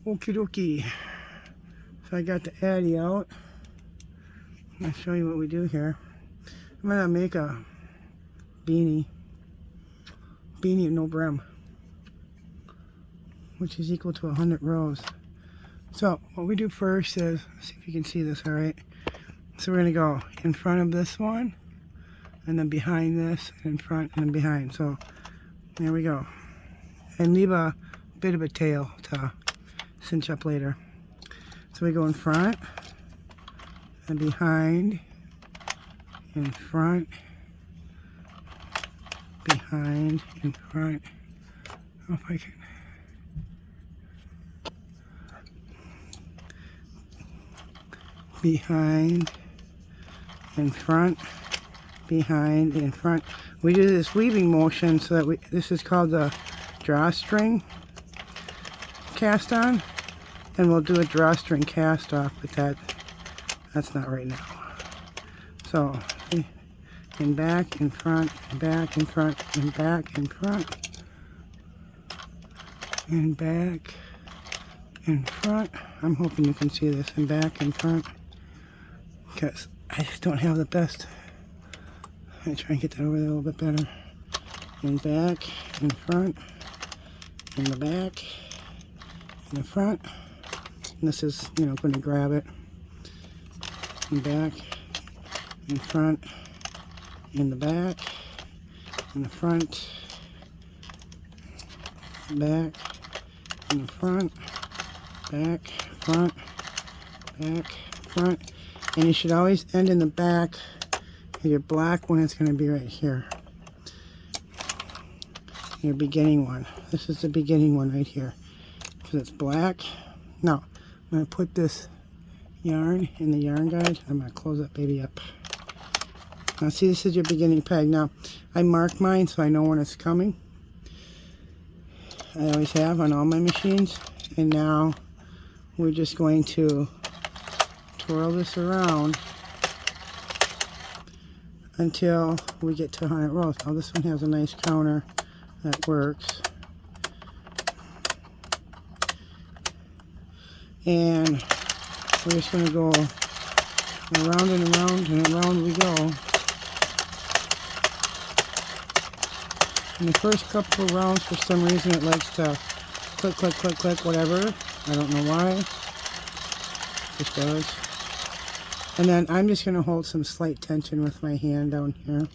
Okie dokie. So I got the Addy out. I'll show you what we do here. I'm gonna make a beanie with no brim, which is equal to 100 rows. So what we do first is, see if you can see this, all right? So we're gonna go in front of this one, and then behind this, in front and then behind. So there we go. And leave a bit of a tail to cinch up later. So we go in front and behind, in front, behind, in front. I don't know if I can. Behind, in front, behind, in front. We do this weaving motion so that this is called the drawstring cast on, and we'll do a drawstring cast off, but that's not right now. So in back, in front, back, in front, and back, in front, and back, in front. I'm hoping you can see this, and back, in front, because I just don't have the best. I try and get that over there a little bit better. And back, in front, in the back, in the front. And this is, going to grab it. And back, in front, in the back, in the front, back, in the front, back, front, back, front. And you should always end in the back. Your black one is going to be right here. Your beginning one. This is the beginning one right here. Because it's black. Now, I'm going to put this yarn in the yarn guide. I'm going to close that baby up. Now see, this is your beginning peg. Now, I mark mine so I know when it's coming. I always have on all my machines. And now, we're just going to twirl this around until we get to 100 rows. Now this one has a nice counter that works. And we're just going to go around and around and around we go. In the first couple of rounds, for some reason, it likes to click, click, click, click, whatever. I don't know why. It just does. And then I'm just going to hold some slight tension with my hand down here.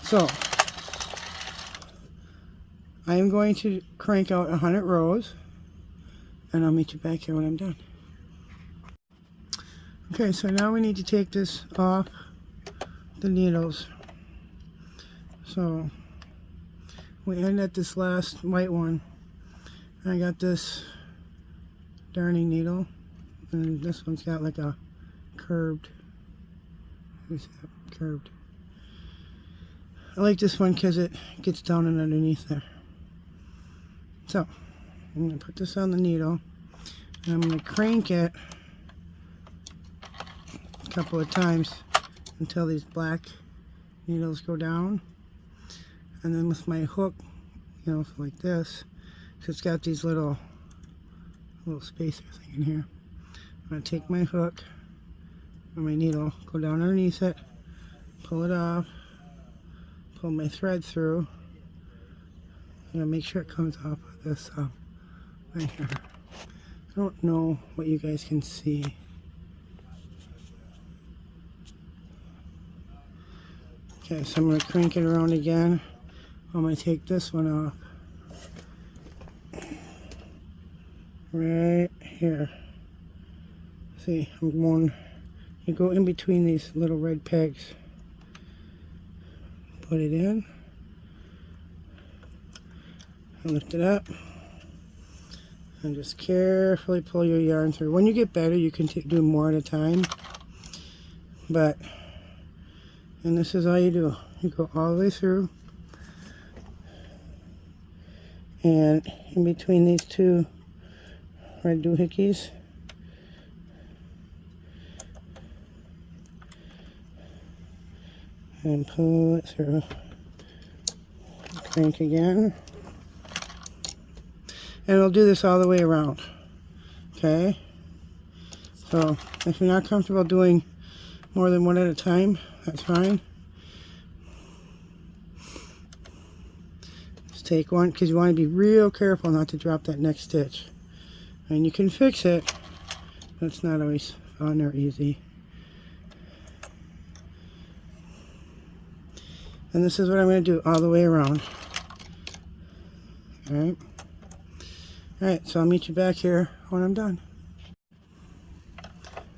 So, I am going to crank out 100 rows, and I'll meet you back here when I'm done. Okay, so now we need to take this off the needles. So, we end at this last white one. I got this darning needle, and this one's got like a curved, I like this one because it gets down and underneath there. So I'm going to put this on the needle, and I'm going to crank it a couple of times until these black needles go down, and then with my hook, like this, so it's got these little spacer thing in here. I'm going to take my hook or my needle, go down underneath it, pull it off, pull my thread through, and make sure it comes off of this right here. I don't know what you guys can see. Okay, so I'm going to crank it around again. I'm going to take this one off. Right here. See, you go in between these little red pegs. Put it in. Lift it up. And just carefully pull your yarn through. When you get better, you can do more at a time. And this is all you do. You go all the way through. And in between these two red doohickeys, and pull it through. Crank again. And we'll do this all the way around. Okay? So if you're not comfortable doing more than one at a time, that's fine. Just take one, because you want to be real careful not to drop that next stitch. And you can fix it, but it's not always fun or easy. And this is what I'm going to do all the way around. Alright. Alright, so I'll meet you back here when I'm done.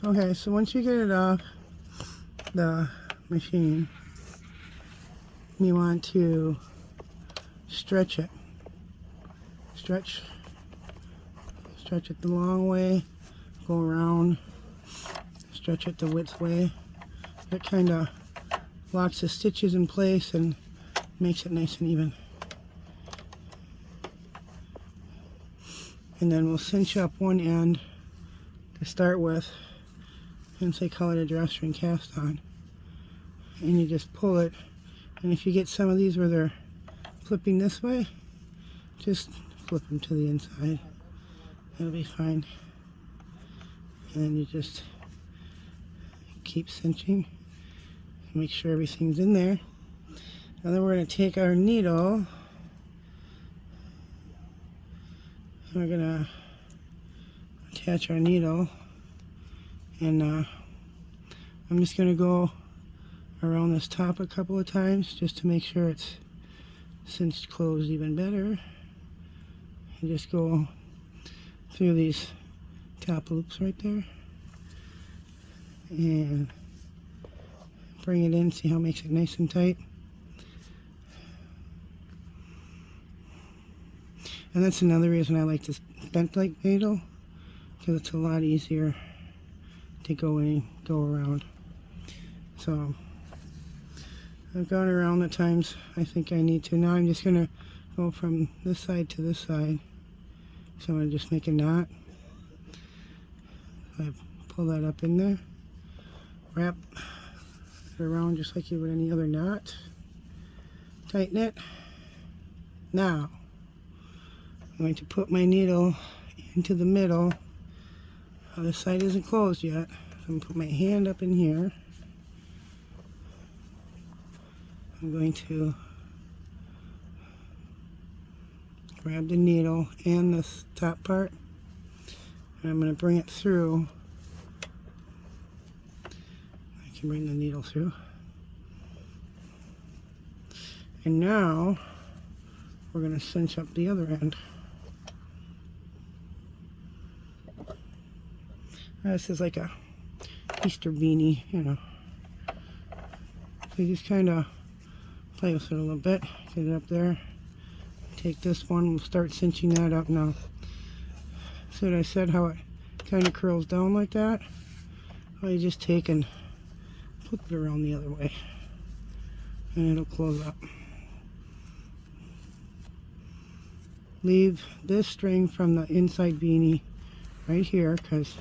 Okay, so once you get it off the machine, you want to stretch it. Stretch it the long way, go around, stretch it the width way. That kind of locks the stitches in place and makes it nice and even. And then we'll cinch up one end to start with, since they call it a drawstring cast on. And you just pull it, and if you get some of these where they're flipping this way, just flip them to the inside. It'll be fine. And you just keep cinching, make sure everything's in there. And then we're going to take our needle, we're going to attach our needle, and I'm just going to go around this top a couple of times just to make sure it's cinched closed even better. And just go through these top loops right there and bring it in. See how it makes it nice and tight. And that's another reason I like this bent like needle, because it's a lot easier to go around. So I've gone around the times I think I need to. Now I'm just going to go from this side to this side. So I'm going to just make a knot. I pull that up in there, wrap it around just like you would any other knot, tighten it. Now I'm going to put my needle into the middle. This side isn't closed yet. So I'm going to put my hand up in here. I'm going to grab the needle and this top part, and I'm going to bring it through. I can bring the needle through. And now we're going to cinch up the other end. This is like a Easter beanie, you know. So you just kind of play with it a little bit, get it up there. Take this one, we'll start cinching that up now. See what I said, how it kind of curls down like that? Well, you just take and flip it around the other way, and it'll close up. Leave this string from the inside beanie right here, because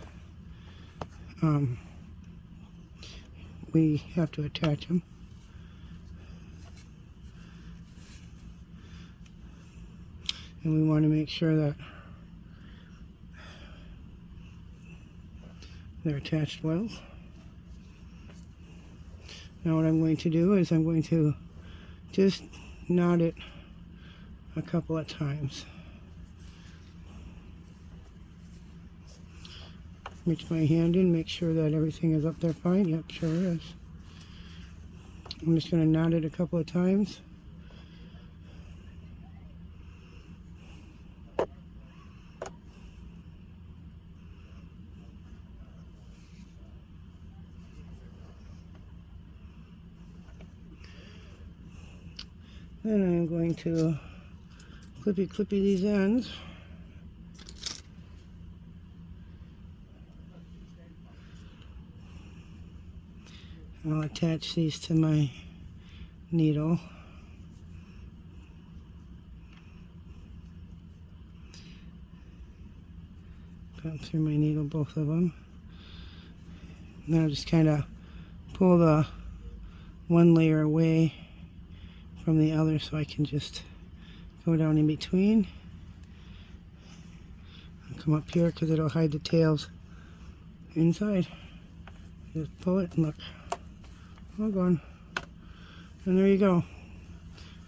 we have to attach them. And we want to make sure that they're attached well. Now what I'm going to do is I'm going to just knot it a couple of times. Reach my hand in, make sure that everything is up there fine. Yep, sure is. I'm just going to knot it a couple of times. Then I'm going to clippy these ends. I'll attach these to my needle. Put them through my needle, both of them. Now just kind of pull the one layer away from the other so I can just go down in between come up here because it'll hide the tails inside. Just pull it and look. All gone. And there you go.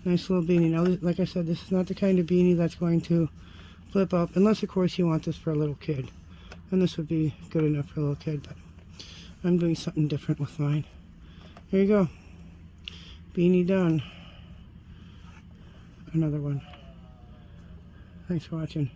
Nice little beanie. Now, like I said, this is not the kind of beanie that's going to flip up, unless of course you want this for a little kid. And this would be good enough for a little kid, but I'm doing something different with mine. There you go. Beanie done. Another one. Thanks for watching.